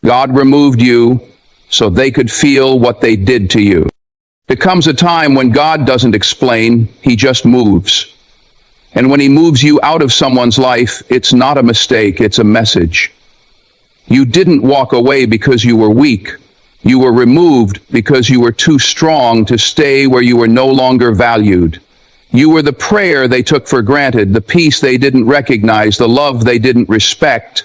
God removed you so they could feel what they did to you. There comes a time when God doesn't explain, he just moves. And when he moves you out of someone's life, it's not a mistake, it's a message. You didn't walk away because you were weak. You were removed because you were too strong to stay where you were no longer valued. You were the prayer they took for granted, the peace they didn't recognize, the love they didn't respect.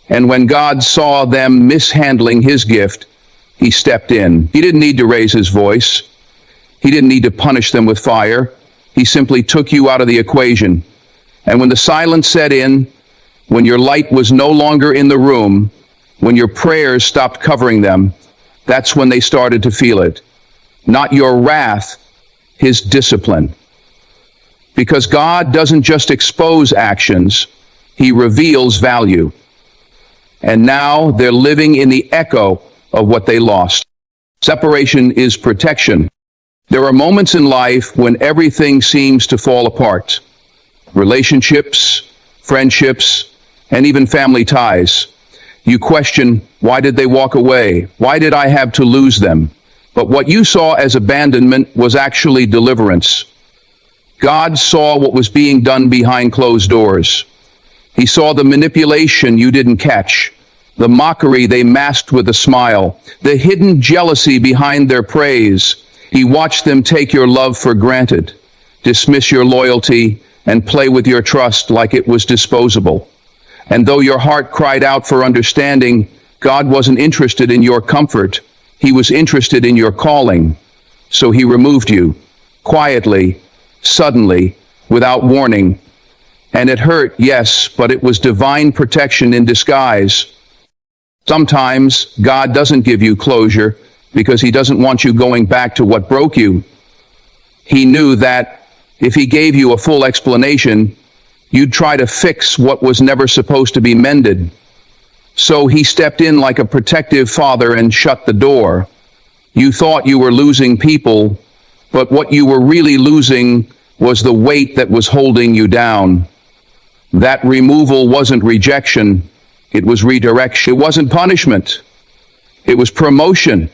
And when God saw them mishandling his gift, he stepped in. He didn't need to raise his voice. He didn't need to punish them with fire. He simply took you out of the equation. And when the silence set in, when your light was no longer in the room, when your prayers stopped covering them, that's when they started to feel it. Not your wrath, his discipline. Because God doesn't just expose actions, he reveals value. And now they're living in the echo of what they lost. Separation is protection. There are moments in life when everything seems to fall apart. Relationships, friendships, and even family ties. You question, why did they walk away? Why did I have to lose them? But what you saw as abandonment was actually deliverance. God saw what was being done behind closed doors. He saw the manipulation you didn't catch, the mockery they masked with a smile, the hidden jealousy behind their praise. He watched them take your love for granted, dismiss your loyalty, and play with your trust like it was disposable. And though your heart cried out for understanding, God wasn't interested in your comfort. He was interested in your calling. So he removed you, quietly, suddenly, without warning. And it hurt, yes, but it was divine protection in disguise. Sometimes God doesn't give you closure because he doesn't want you going back to what broke you. He knew that if he gave you a full explanation, you'd try to fix what was never supposed to be mended. So he stepped in like a protective father and shut the door. You thought you were losing people, but what you were really losing was the weight that was holding you down. That removal wasn't rejection, it was redirection. It wasn't punishment, it was promotion.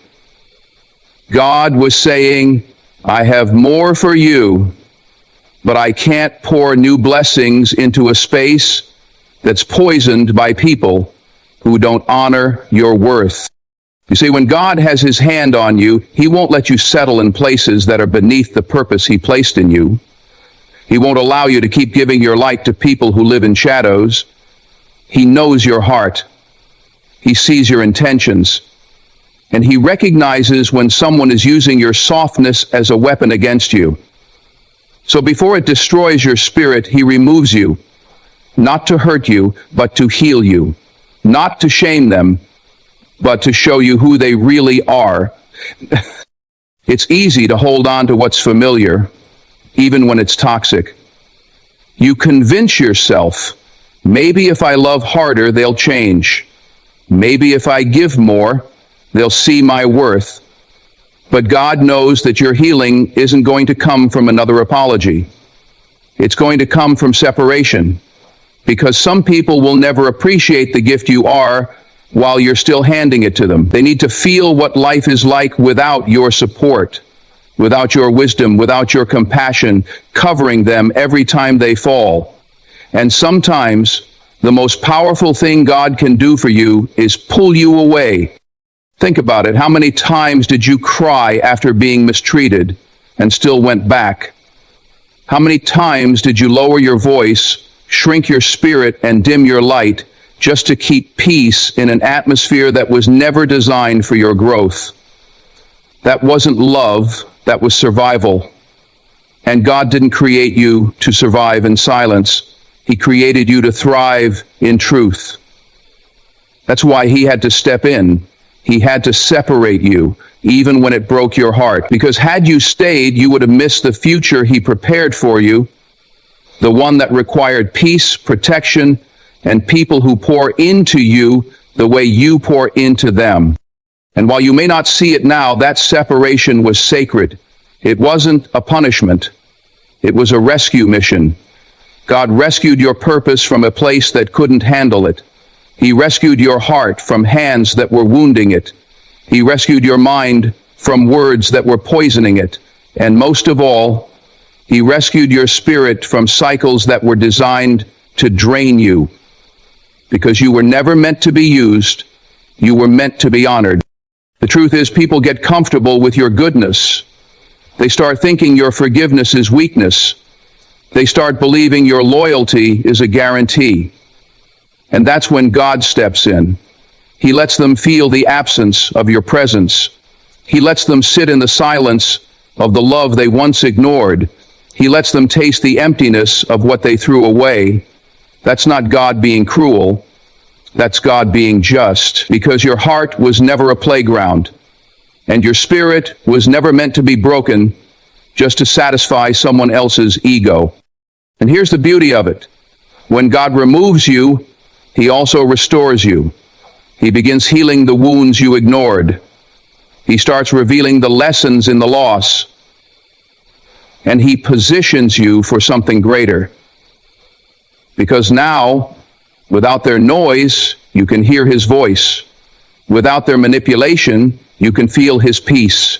God was saying, I have more for you, but I can't pour new blessings into a space that's poisoned by people who don't honor your worth. You see, when God has his hand on you, he won't let you settle in places that are beneath the purpose he placed in you. He won't allow you to keep giving your light to people who live in shadows. He knows your heart. He sees your intentions. And he recognizes when someone is using your softness as a weapon against you. So before it destroys your spirit, he removes you, not to hurt you, but to heal you, not to shame them, but to show you who they really are. It's easy to hold on to what's familiar, even when it's toxic. You convince yourself, maybe if I love harder, they'll change. Maybe if I give more, they'll see my worth. But God knows that your healing isn't going to come from another apology. It's going to come from separation. Because some people will never appreciate the gift you are while you're still handing it to them. They need to feel what life is like without your support, without your wisdom, without your compassion, covering them every time they fall. And sometimes the most powerful thing God can do for you is pull you away. Think about it. How many times did you cry after being mistreated and still went back? How many times did you lower your voice, shrink your spirit, and dim your light just to keep peace in an atmosphere that was never designed for your growth? That wasn't love, that was survival. And God didn't create you to survive in silence. He created you to thrive in truth. That's why he had to step in. He had to separate you, even when it broke your heart. Because had you stayed, you would have missed the future he prepared for you, the one that required peace, protection, and people who pour into you the way you pour into them. And while you may not see it now, that separation was sacred. It wasn't a punishment. It was a rescue mission. God rescued your purpose from a place that couldn't handle it. He rescued your heart from hands that were wounding it. He rescued your mind from words that were poisoning it. And most of all, he rescued your spirit from cycles that were designed to drain you. Because you were never meant to be used, you were meant to be honored. The truth is, people get comfortable with your goodness. They start thinking your forgiveness is weakness. They start believing your loyalty is a guarantee. And that's when God steps in. He lets them feel the absence of your presence. He lets them sit in the silence of the love they once ignored. He lets them taste the emptiness of what they threw away. That's not God being cruel. That's God being just, because your heart was never a playground, and your spirit was never meant to be broken just to satisfy someone else's ego. And here's the beauty of it. When God removes you, he also restores you. He begins healing the wounds you ignored. He starts revealing the lessons in the loss, and he positions you for something greater. Because now, without their noise, you can hear his voice. Without their manipulation, you can feel his peace.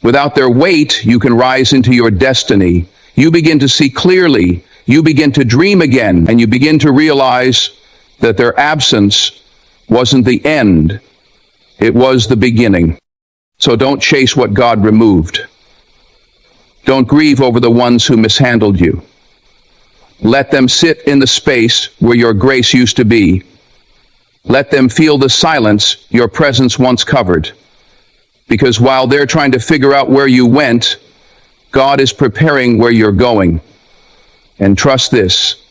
Without their weight, you can rise into your destiny. You begin to see clearly. You begin to dream again, and you begin to realize that their absence wasn't the end. It was the beginning. So don't chase what God removed. Don't grieve over the ones who mishandled you. Let them sit in the space where your grace used to be. Let them feel the silence your presence once covered. Because while they're trying to figure out where you went, God is preparing where you're going. And trust this,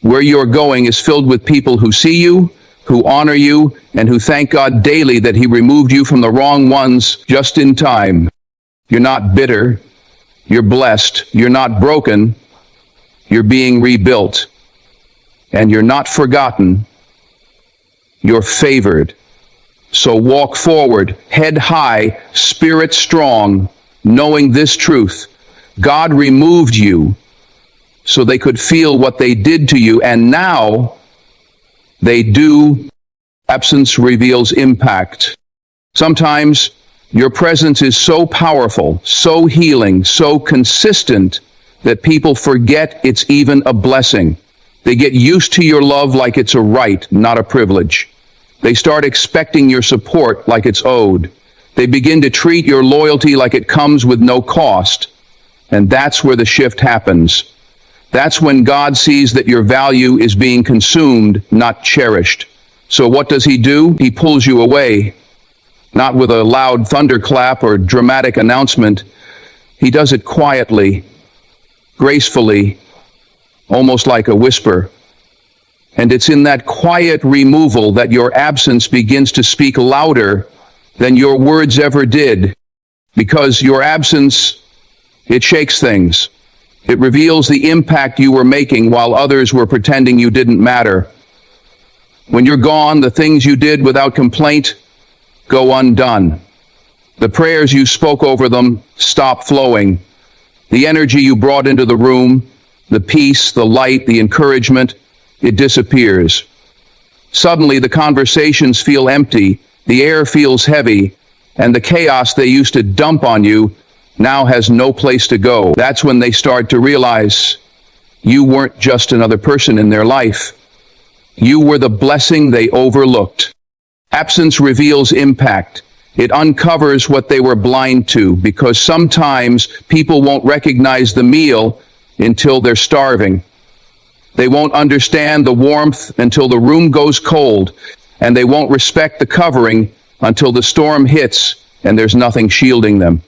where you're going is filled with people who see you, who honor you, and who thank God daily that he removed you from the wrong ones just in time. You're not bitter. You're blessed. You're not broken. You're being rebuilt. And you're not forgotten. You're favored. So walk forward, head high, spirit strong, knowing this truth. God removed you so they could feel what they did to you, and now they do. Absence reveals impact. Sometimes your presence is so powerful, so healing, so consistent that people forget it's even a blessing. They get used to your love like it's a right, not a privilege. They start expecting your support like it's owed. They begin to treat your loyalty like it comes with no cost. And that's where the shift happens. That's when God sees that your value is being consumed, not cherished. So what does he do? He pulls you away, not with a loud thunderclap or dramatic announcement. He does it quietly, gracefully, almost like a whisper. And it's in that quiet removal that your absence begins to speak louder than your words ever did. Because your absence, it shakes things. It reveals the impact you were making while others were pretending you didn't matter. When you're gone, the things you did without complaint go undone. The prayers you spoke over them stop flowing. The energy you brought into the room, the peace, the light, the encouragement, it disappears. Suddenly, the conversations feel empty, the air feels heavy, and the chaos they used to dump on you now has no place to go. That's when they start to realize you weren't just another person in their life. You were the blessing they overlooked. Absence reveals impact. It uncovers what they were blind to, because sometimes people won't recognize the meal until they're starving. They won't understand the warmth until the room goes cold, and they won't respect the covering until the storm hits and there's nothing shielding them.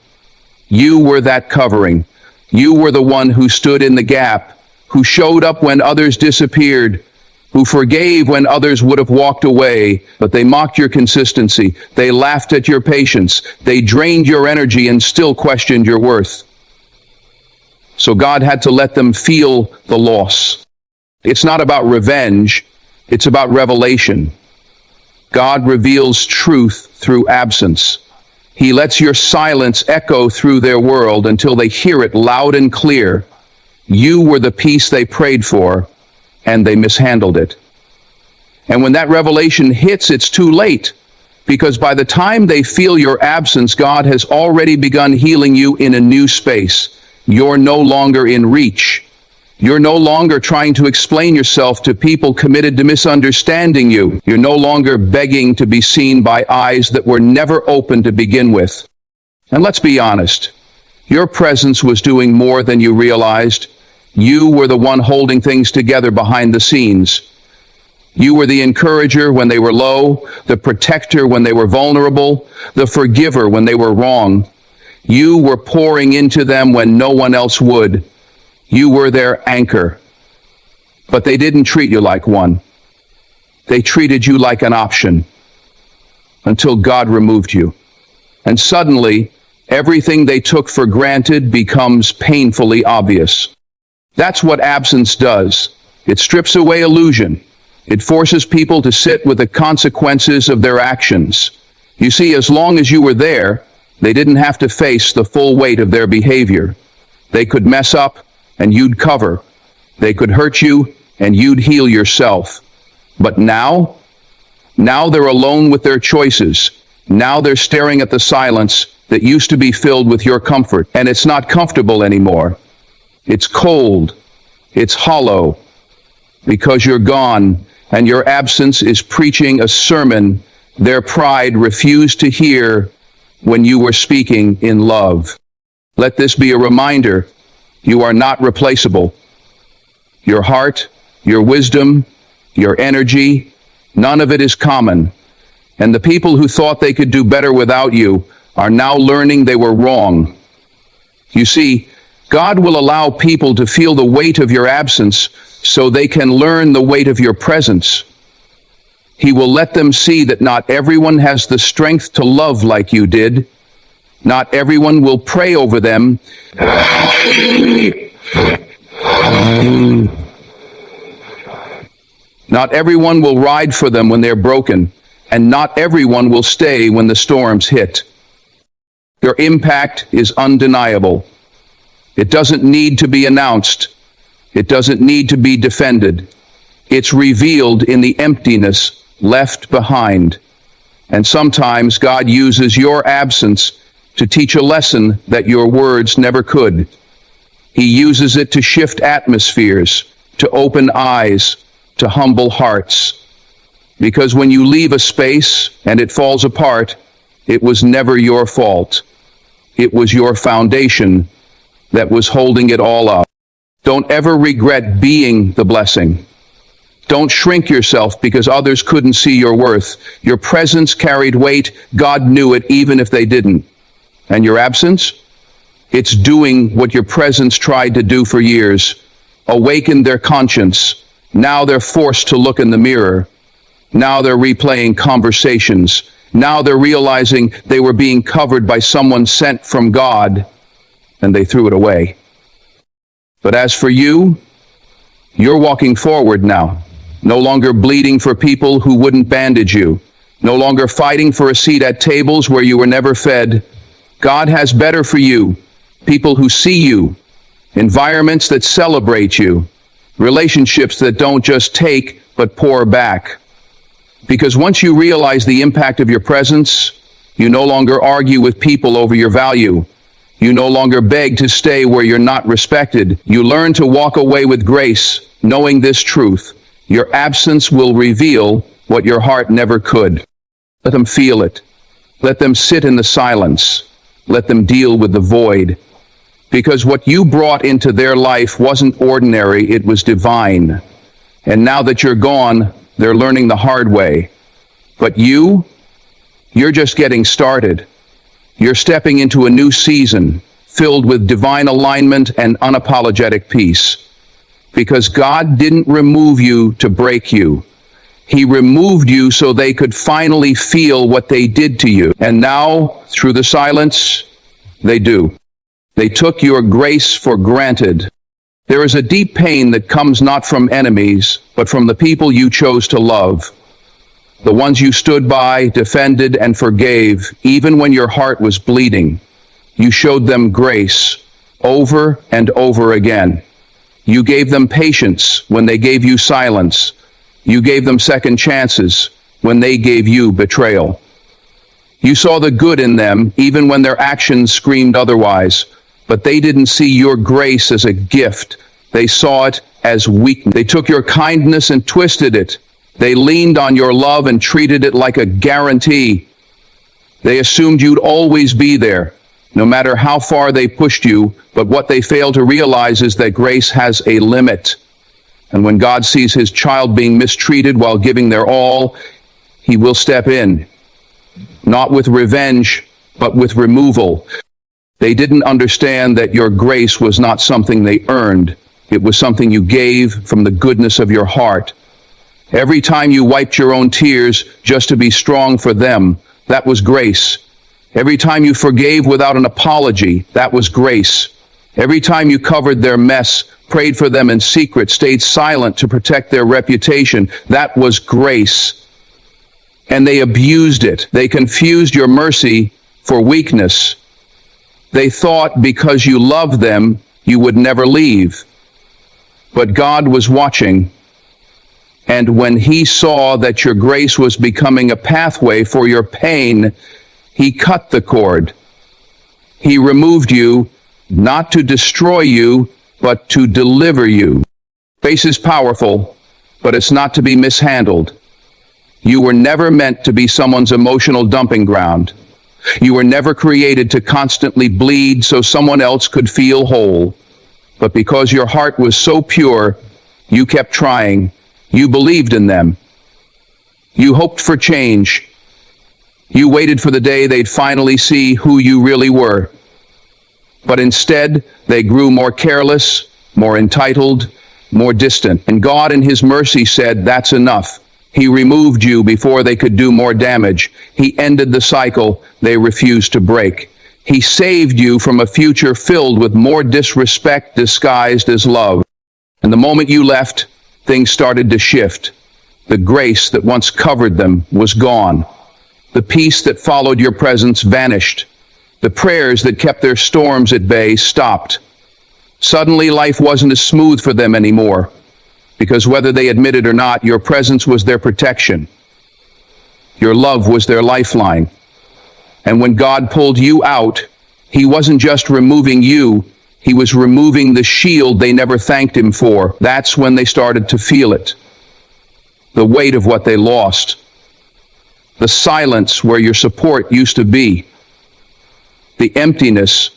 You were that covering. You were the one who stood in the gap, who showed up when others disappeared, who forgave when others would have walked away, but they mocked your consistency. They laughed at your patience. They drained your energy and still questioned your worth. So God had to let them feel the loss. It's not about revenge. It's about revelation. God reveals truth through absence. He lets your silence echo through their world until they hear it loud and clear. You were the peace they prayed for, and they mishandled it. And when that revelation hits, it's too late. Because by the time they feel your absence, God has already begun healing you in a new space. You're no longer in reach. You're no longer trying to explain yourself to people committed to misunderstanding you. You're no longer begging to be seen by eyes that were never open to begin with. And let's be honest, your presence was doing more than you realized. You were the one holding things together behind the scenes. You were the encourager when they were low, the protector when they were vulnerable, the forgiver when they were wrong. You were pouring into them when no one else would. You were their anchor. But they didn't treat you like one. They treated you like an option until God removed you. And suddenly, everything they took for granted becomes painfully obvious. That's what absence does. It strips away illusion. It forces people to sit with the consequences of their actions. You see, as long as you were there, they didn't have to face the full weight of their behavior. They could mess up, and you'd cover. They could hurt you, and you'd heal yourself. But now they're alone with their choices. Now they're staring at the silence that used to be filled with your comfort, and it's not comfortable anymore. It's cold. It's hollow. Because you're gone, and your absence is preaching a sermon their pride refused to hear when you were speaking in love. Let this be a reminder. You are not replaceable. Your heart, your wisdom, your energy, none of it is common. And the people who thought they could do better without you are now learning they were wrong. You see, God will allow people to feel the weight of your absence so they can learn the weight of your presence. He will let them see that not everyone has the strength to love like you did. Not everyone will pray over them. Not everyone will ride for them when they're broken, and not everyone will stay when the storms hit. Your impact is undeniable. It doesn't need to be announced. It doesn't need to be defended. It's revealed in the emptiness left behind. And sometimes God uses your absence to teach a lesson that your words never could. He uses it to shift atmospheres, to open eyes, to humble hearts. Because when you leave a space and it falls apart, it was never your fault. It was your foundation that was holding it all up. Don't ever regret being the blessing. Don't shrink yourself because others couldn't see your worth. Your presence carried weight. God knew it even if they didn't. And your absence? It's doing what your presence tried to do for years. Awakened their conscience. Now they're forced to look in the mirror. Now they're replaying conversations. Now they're realizing they were being covered by someone sent from God, and they threw it away. But as for you, you're walking forward now, no longer bleeding for people who wouldn't bandage you, no longer fighting for a seat at tables where you were never fed. God has better for you, people who see you, environments that celebrate you, relationships that don't just take but pour back. Because once you realize the impact of your presence, you no longer argue with people over your value. You no longer beg to stay where you're not respected. You learn to walk away with grace, knowing this truth. Your absence will reveal what your heart never could. Let them feel it. Let them sit in the silence. Let them deal with the void. Because what you brought into their life wasn't ordinary, it was divine. And now that you're gone, they're learning the hard way. But you're just getting started. You're stepping into a new season, filled with divine alignment and unapologetic peace. Because God didn't remove you to break you. He removed you so they could finally feel what they did to you. And now, through the silence, they do. They took your grace for granted. There is a deep pain that comes not from enemies, but from the people you chose to love. The ones you stood by, defended, and forgave, even when your heart was bleeding. You showed them grace, over and over again. You gave them patience when they gave you silence. You gave them second chances when they gave you betrayal. You saw the good in them even when their actions screamed otherwise, but they didn't see your grace as a gift. They saw it as weakness. They took your kindness and twisted it. They leaned on your love and treated it like a guarantee. They assumed you'd always be there, no matter how far they pushed you, but what they failed to realize is that grace has a limit. And when God sees his child being mistreated while giving their all, he will step in, not with revenge, but with removal. They didn't understand that your grace was not something they earned. It was something you gave from the goodness of your heart. Every time you wiped your own tears just to be strong for them, that was grace. Every time you forgave without an apology, that was grace. Every time you covered their mess, prayed for them in secret, stayed silent to protect their reputation, that was grace. And they abused it. They confused your mercy for weakness. They thought because you loved them, you would never leave. But God was watching. And when he saw that your grace was becoming a pathway for your pain, he cut the cord. He removed you, not to destroy you, but to deliver you. Grace is powerful, but it's not to be mishandled. You were never meant to be someone's emotional dumping ground. You were never created to constantly bleed so someone else could feel whole. But because your heart was so pure, you kept trying. You believed in them. You hoped for change. You waited for the day they'd finally see who you really were. But instead, they grew more careless, more entitled, more distant. And God in his mercy said, that's enough. He removed you before they could do more damage. He ended the cycle they refused to break. He saved you from a future filled with more disrespect disguised as love. And the moment you left, things started to shift. The grace that once covered them was gone. The peace that followed your presence vanished. The prayers that kept their storms at bay stopped. Suddenly, life wasn't as smooth for them anymore, because whether they admit it or not, your presence was their protection. Your love was their lifeline. And when God pulled you out, he wasn't just removing you, he was removing the shield they never thanked him for. That's when they started to feel it. The weight of what they lost. The silence where your support used to be. The emptiness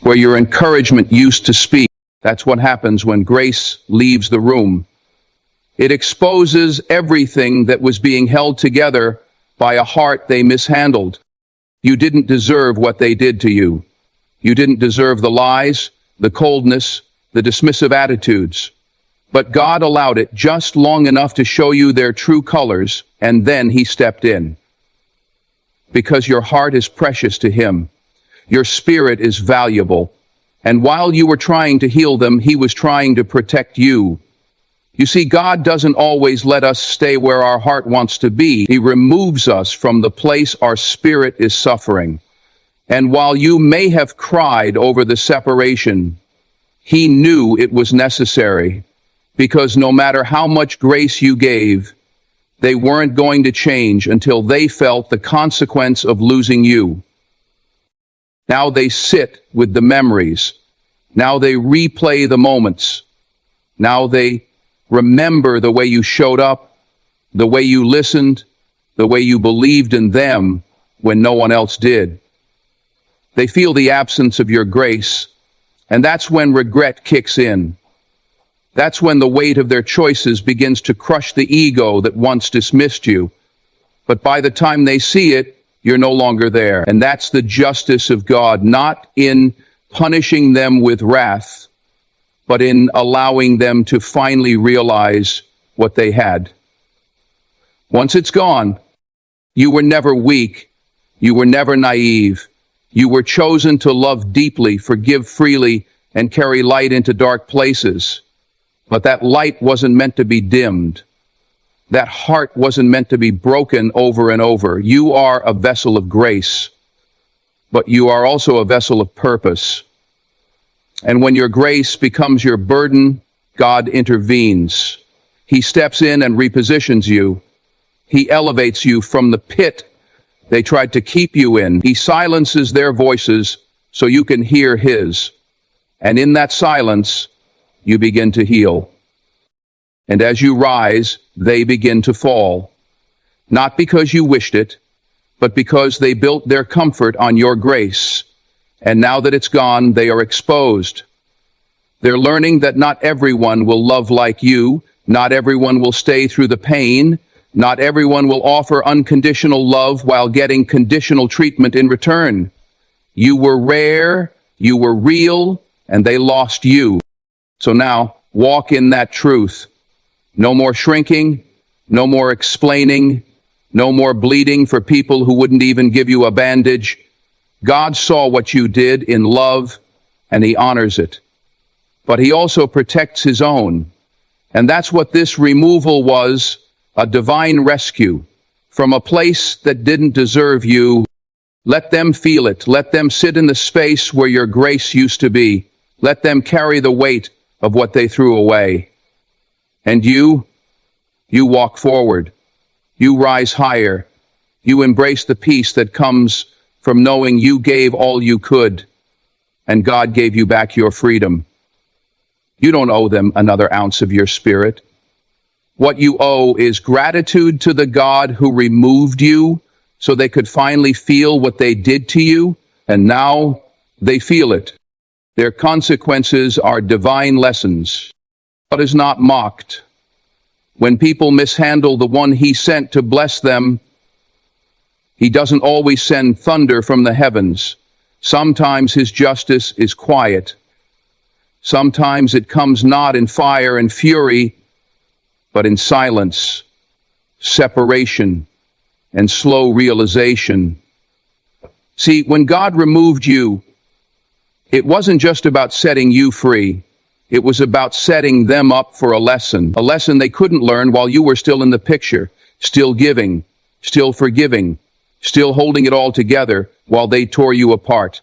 where your encouragement used to speak. That's what happens when grace leaves the room. It exposes everything that was being held together by a heart they mishandled. You didn't deserve what they did to you. You didn't deserve the lies, the coldness, the dismissive attitudes. But God allowed it just long enough to show you their true colors, and then he stepped in. Because your heart is precious to him. Your spirit is valuable. And while you were trying to heal them, he was trying to protect you. You see, God doesn't always let us stay where our heart wants to be. He removes us from the place our spirit is suffering. And while you may have cried over the separation, he knew it was necessary, because no matter how much grace you gave, they weren't going to change until they felt the consequence of losing you. Now they sit with the memories. Now they replay the moments. Now they remember the way you showed up, the way you listened, the way you believed in them when no one else did. They feel the absence of your grace, and that's when regret kicks in. That's when the weight of their choices begins to crush the ego that once dismissed you. But by the time they see it, you're no longer there. And that's the justice of God, not in punishing them with wrath, but in allowing them to finally realize what they had. Once it's gone, you were never weak. You were never naive. You were chosen to love deeply, forgive freely, and carry light into dark places. But that light wasn't meant to be dimmed. That heart wasn't meant to be broken over and over. You are a vessel of grace, but you are also a vessel of purpose. And when your grace becomes your burden, God intervenes. He steps in and repositions you. He elevates you from the pit they tried to keep you in. He silences their voices so you can hear his. And in that silence, you begin to heal. And as you rise, they begin to fall. Not because you wished it, but because they built their comfort on your grace. And now that it's gone, they are exposed. They're learning that not everyone will love like you. Not everyone will stay through the pain. Not everyone will offer unconditional love while getting conditional treatment in return. You were rare, you were real, and they lost you. So now, walk in that truth. No more shrinking, no more explaining, no more bleeding for people who wouldn't even give you a bandage. God saw what you did in love, and he honors it. But he also protects his own. And that's what this removal was, a divine rescue from a place that didn't deserve you. Let them feel it. Let them sit in the space where your grace used to be. Let them carry the weight of what they threw away. And you walk forward. You rise higher. You embrace the peace that comes from knowing you gave all you could, and God gave you back your freedom. You don't owe them another ounce of your spirit. What you owe is gratitude to the God who removed you so they could finally feel what they did to you, and now they feel it. Their consequences are divine lessons. God is not mocked. When people mishandle the one he sent to bless them, he doesn't always send thunder from the heavens. Sometimes his justice is quiet. Sometimes it comes not in fire and fury, but in silence, separation, and slow realization. See, when God removed you, it wasn't just about setting you free. It was about setting them up for a lesson they couldn't learn while you were still in the picture, still giving, still forgiving, still holding it all together while they tore you apart.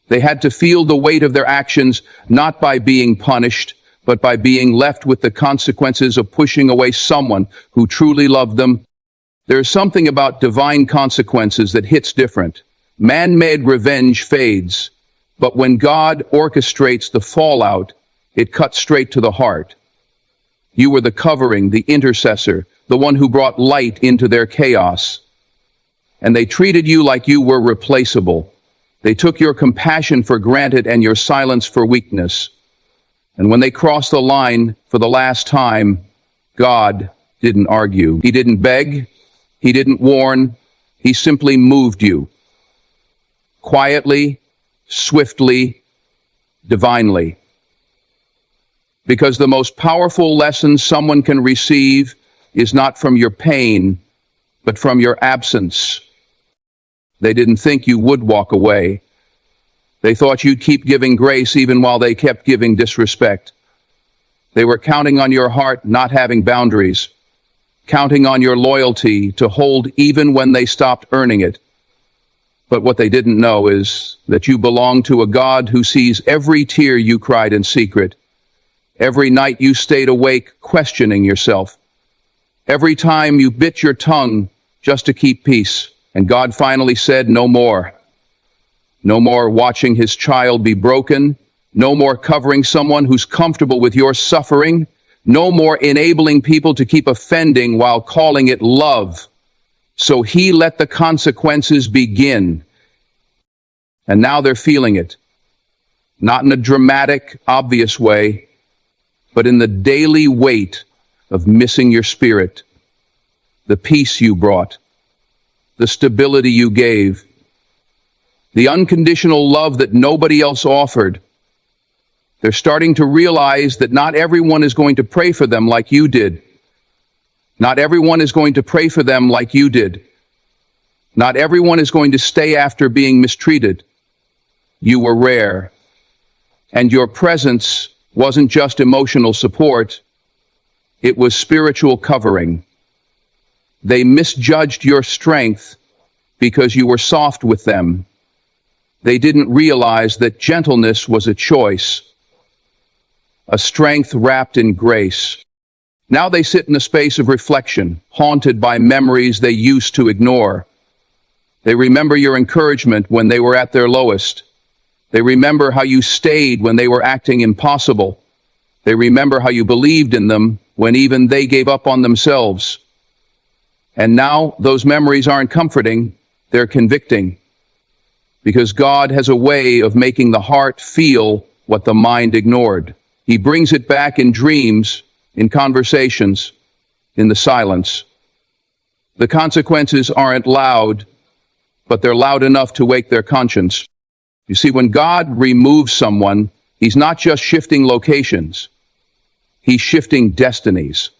They had to feel the weight of their actions, not by being punished, but by being left with the consequences of pushing away someone who truly loved them. There's something about divine consequences that hits different. Man-made revenge fades, but when God orchestrates the fallout, it cuts straight to the heart. You were the covering, the intercessor, the one who brought light into their chaos. And they treated you like you were replaceable. They took your compassion for granted and your silence for weakness. And when they crossed the line for the last time, God didn't argue. He didn't beg. He didn't warn. He simply moved you. Quietly, swiftly, divinely. Because the most powerful lesson someone can receive is not from your pain, but from your absence. They didn't think you would walk away. They thought you'd keep giving grace even while they kept giving disrespect. They were counting on your heart not having boundaries, counting on your loyalty to hold even when they stopped earning it. But what they didn't know is that you belong to a God who sees every tear you cried in secret, every night you stayed awake questioning yourself, every time you bit your tongue just to keep peace. And God finally said, no more. No more watching his child be broken. No more covering someone who's comfortable with your suffering. No more enabling people to keep offending while calling it love. So he let the consequences begin. And now they're feeling it. Not in a dramatic, obvious way, but in the daily weight of missing your spirit, the peace you brought, the stability you gave, the unconditional love that nobody else offered. They're starting to realize that not everyone is going to pray for them like you did. Not everyone is going to pray for them like you did. Not everyone is going to stay after being mistreated. You were rare. And your presence wasn't just emotional support, it was spiritual covering. They misjudged your strength because you were soft with them. They didn't realize that gentleness was a choice, a strength wrapped in grace. Now they sit in a space of reflection, haunted by memories they used to ignore. They remember your encouragement when they were at their lowest. They remember how you stayed when they were acting impossible. They remember how you believed in them when even they gave up on themselves. And now those memories aren't comforting, they're convicting. Because God has a way of making the heart feel what the mind ignored. He brings it back in dreams, in conversations, in the silence. The consequences aren't loud, but they're loud enough to wake their conscience. You see, when God removes someone, He's not just shifting locations. He's shifting destinies.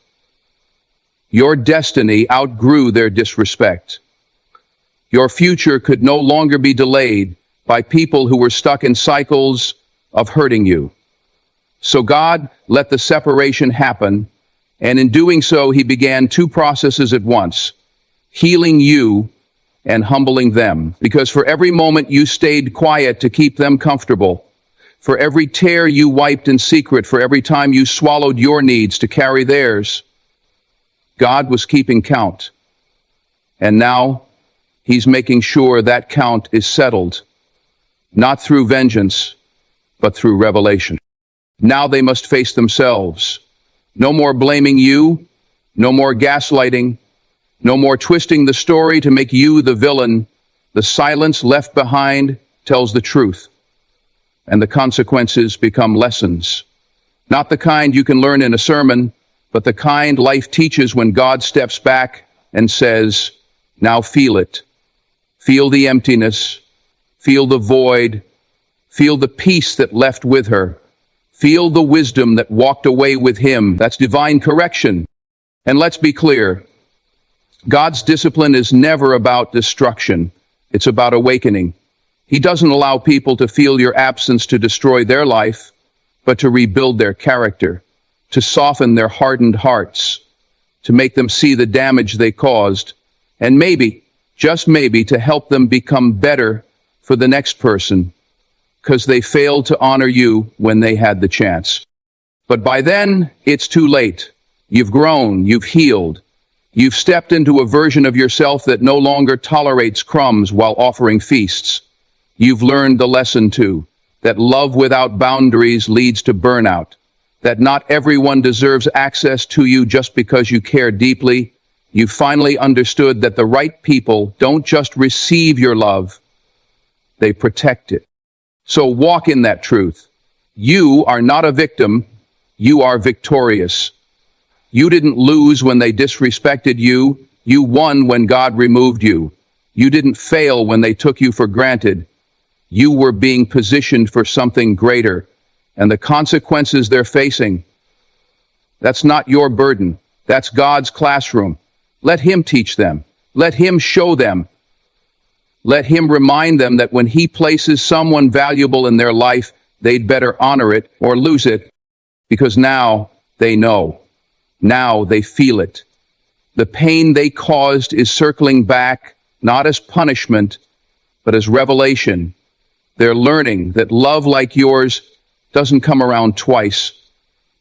Your destiny outgrew their disrespect. Your future could no longer be delayed by people who were stuck in cycles of hurting you. So God let the separation happen, and in doing so, He began two processes at once, healing you and humbling them. Because for every moment you stayed quiet to keep them comfortable, for every tear you wiped in secret, for every time you swallowed your needs to carry theirs, God was keeping count. And now, He's making sure that count is settled, not through vengeance, but through revelation. Now they must face themselves. No more blaming you, no more gaslighting, no more twisting the story to make you the villain. The silence left behind tells the truth, and the consequences become lessons. Not the kind you can learn in a sermon, but the kind life teaches when God steps back and says, now feel it. Feel the emptiness, feel the void, feel the peace that left with her, feel the wisdom that walked away with Him. That's divine correction. And let's be clear, God's discipline is never about destruction. It's about awakening. He doesn't allow people to feel your absence to destroy their life, but to rebuild their character, to soften their hardened hearts, to make them see the damage they caused, and maybe, just maybe, to help them become better for the next person, because they failed to honor you when they had the chance. But by then, it's too late. You've grown, you've healed. You've stepped into a version of yourself that no longer tolerates crumbs while offering feasts. You've learned the lesson too, that love without boundaries leads to burnout, that not everyone deserves access to you just because you care deeply. You finally understood that the right people don't just receive your love, they protect it. So walk in that truth. You are not a victim, you are victorious. You didn't lose when they disrespected you, you won when God removed you. You didn't fail when they took you for granted. You were being positioned for something greater, and the consequences they're facing, that's not your burden, that's God's classroom. Let Him teach them. Let Him show them. Let Him remind them that when He places someone valuable in their life, they'd better honor it or lose it, because now they know. Now they feel it. The pain they caused is circling back, not as punishment, but as revelation. They're learning that love like yours doesn't come around twice,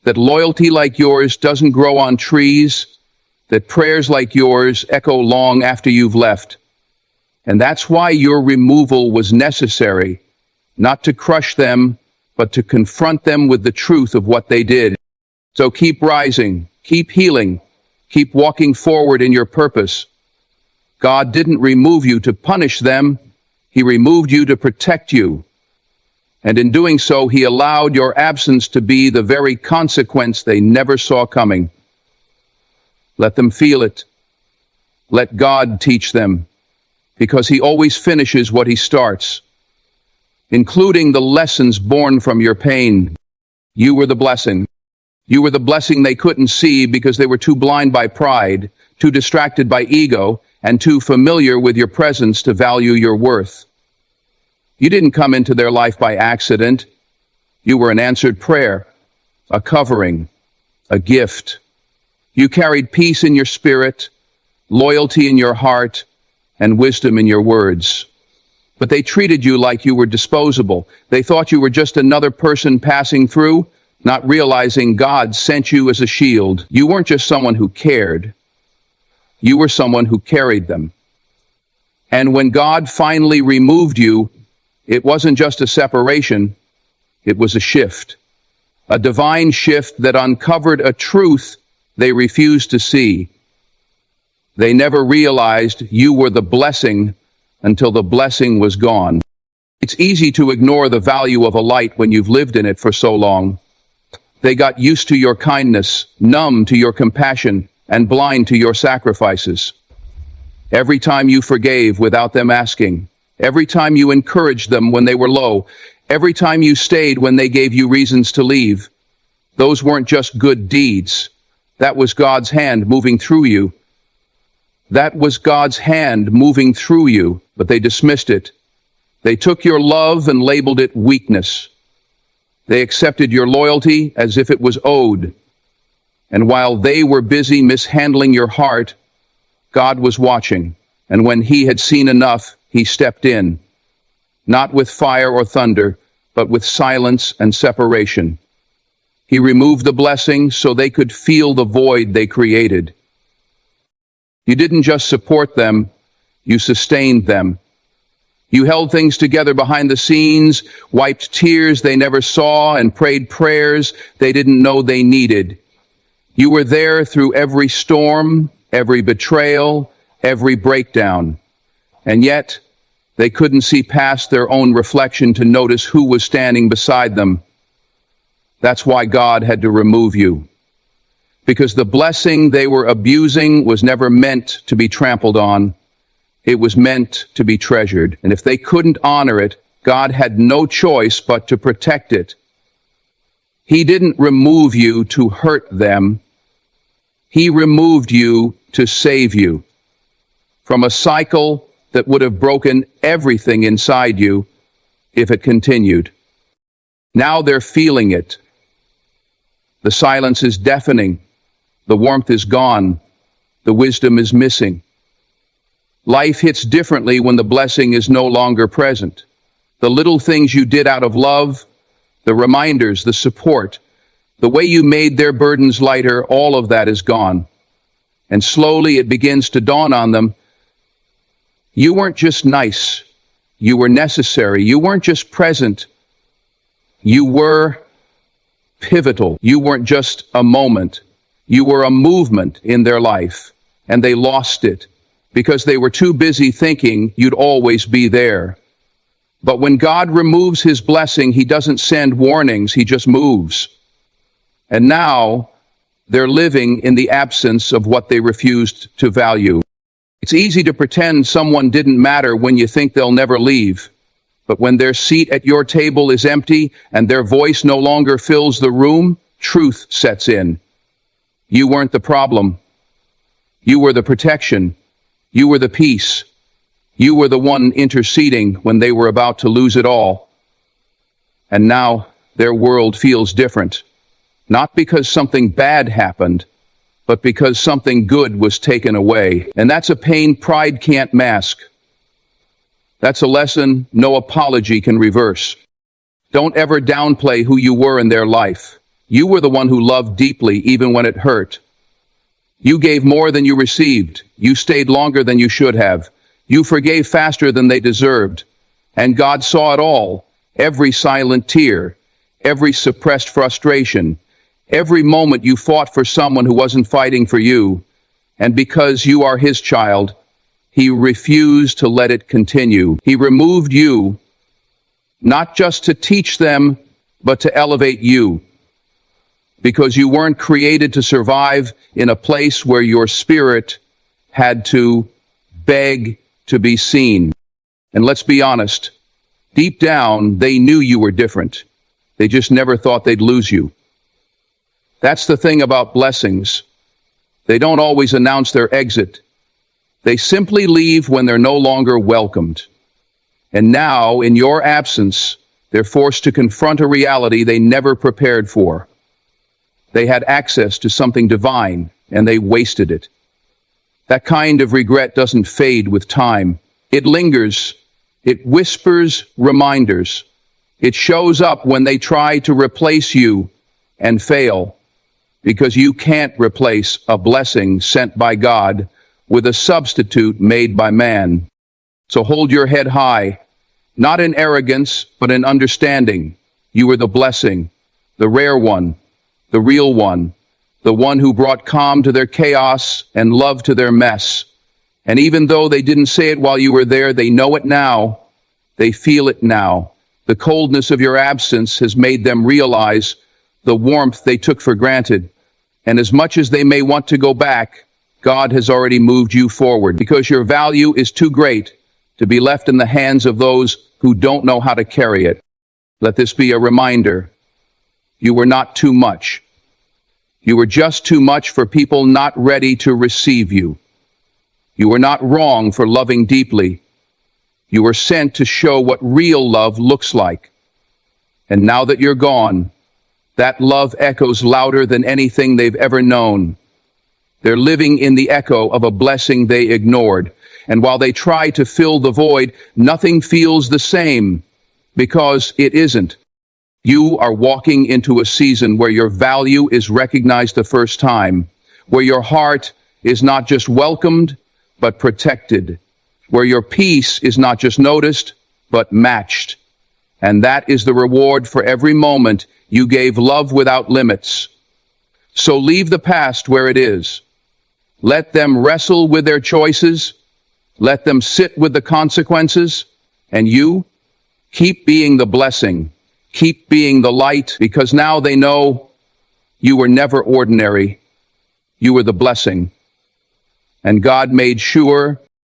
that loyalty like yours doesn't grow on trees, that prayers like yours echo long after you've left. And that's why your removal was necessary, not to crush them, but to confront them with the truth of what they did. So keep rising, keep healing, keep walking forward in your purpose. God didn't remove you to punish them, He removed you to protect you. And in doing so, He allowed your absence to be the very consequence they never saw coming. Let them feel it. Let God teach them, because He always finishes what He starts, including the lessons born from your pain. You were the blessing. You were the blessing they couldn't see because they were too blind by pride, too distracted by ego, and too familiar with your presence to value your worth. You didn't come into their life by accident. You were an answered prayer, a covering, a gift. You carried peace in your spirit, loyalty in your heart, and wisdom in your words. But they treated you like you were disposable. They thought you were just another person passing through, not realizing God sent you as a shield. You weren't just someone who cared, you were someone who carried them. And when God finally removed you, it wasn't just a separation, it was a shift. A divine shift that uncovered a truth they refused to see. They never realized you were the blessing until the blessing was gone. It's easy to ignore the value of a light when you've lived in it for so long. They got used to your kindness, numb to your compassion, and blind to your sacrifices. Every time you forgave without them asking, every time you encouraged them when they were low, every time you stayed when they gave you reasons to leave, those weren't just good deeds. That was God's hand moving through you. That was God's hand moving through you, but they dismissed it. They took your love and labeled it weakness. They accepted your loyalty as if it was owed. And while they were busy mishandling your heart, God was watching. And when he had seen enough, he stepped in. Not with fire or thunder, but with silence and separation. He removed the blessing so they could feel the void they created. You didn't just support them, you sustained them. You held things together behind the scenes, wiped tears they never saw, and prayed prayers they didn't know they needed. You were there through every storm, every betrayal, every breakdown. And yet, they couldn't see past their own reflection to notice who was standing beside them. That's why God had to remove you. Because the blessing they were abusing was never meant to be trampled on. It was meant to be treasured. And if they couldn't honor it, God had no choice but to protect it. He didn't remove you to hurt them. He removed you to save you from a cycle that would have broken everything inside you if it continued. Now they're feeling it. The silence is deafening. The warmth is gone. The wisdom is missing. Life hits differently when the blessing is no longer present. The little things you did out of love, the reminders, the support, the way you made their burdens lighter, all of that is gone. And slowly it begins to dawn on them. You weren't just nice. You were necessary. You weren't just present. You were pivotal. You weren't just a moment. You were a movement in their life, and they lost it because they were too busy thinking you'd always be there. But when God removes his blessing, he doesn't send warnings, he just moves. And now they're living in the absence of what they refused to value. It's easy to pretend someone didn't matter when you think they'll never leave. But when their seat at your table is empty and their voice no longer fills the room, truth sets in. You weren't the problem. You were the protection. You were the peace. You were the one interceding when they were about to lose it all. And now their world feels different. Not because something bad happened, but because something good was taken away. And that's a pain pride can't mask. That's a lesson no apology can reverse. Don't ever downplay who you were in their life. You were the one who loved deeply even when it hurt. You gave more than you received. You stayed longer than you should have. You forgave faster than they deserved. And God saw it all. Every silent tear, every suppressed frustration, every moment you fought for someone who wasn't fighting for you. And because you are his child, he refused to let it continue. He removed you, not just to teach them, but to elevate you. Because you weren't created to survive in a place where your spirit had to beg to be seen. And let's be honest, deep down, they knew you were different. They just never thought they'd lose you. That's the thing about blessings. They don't always announce their exit. They simply leave when they're no longer welcomed. And now, in your absence, they're forced to confront a reality they never prepared for. They had access to something divine, and they wasted it. That kind of regret doesn't fade with time. It lingers. It whispers reminders. It shows up when they try to replace you, and fail, because you can't replace a blessing sent by God with a substitute made by man. So hold your head high, not in arrogance, but in understanding. You are the blessing, the rare one, the real one, the one who brought calm to their chaos and love to their mess. And even though they didn't say it while you were there, they know it now. They feel it now. The coldness of your absence has made them realize the warmth they took for granted. And as much as they may want to go back, God has already moved you forward, because your value is too great to be left in the hands of those who don't know how to carry it. Let this be a reminder. You were not too much. You were just too much for people not ready to receive you. You were not wrong for loving deeply. You were sent to show what real love looks like. And now that you're gone, that love echoes louder than anything they've ever known. They're living in the echo of a blessing they ignored. And while they try to fill the void, nothing feels the same, because it isn't. You are walking into a season where your value is recognized the first time, where your heart is not just welcomed, but protected, where your peace is not just noticed, but matched. And that is the reward for every moment you gave love without limits. So leave the past where it is. Let them wrestle with their choices. Let them sit with the consequences. And you, keep being the blessing. Keep being the light, because now they know you were never ordinary. You were the blessing. And God made sure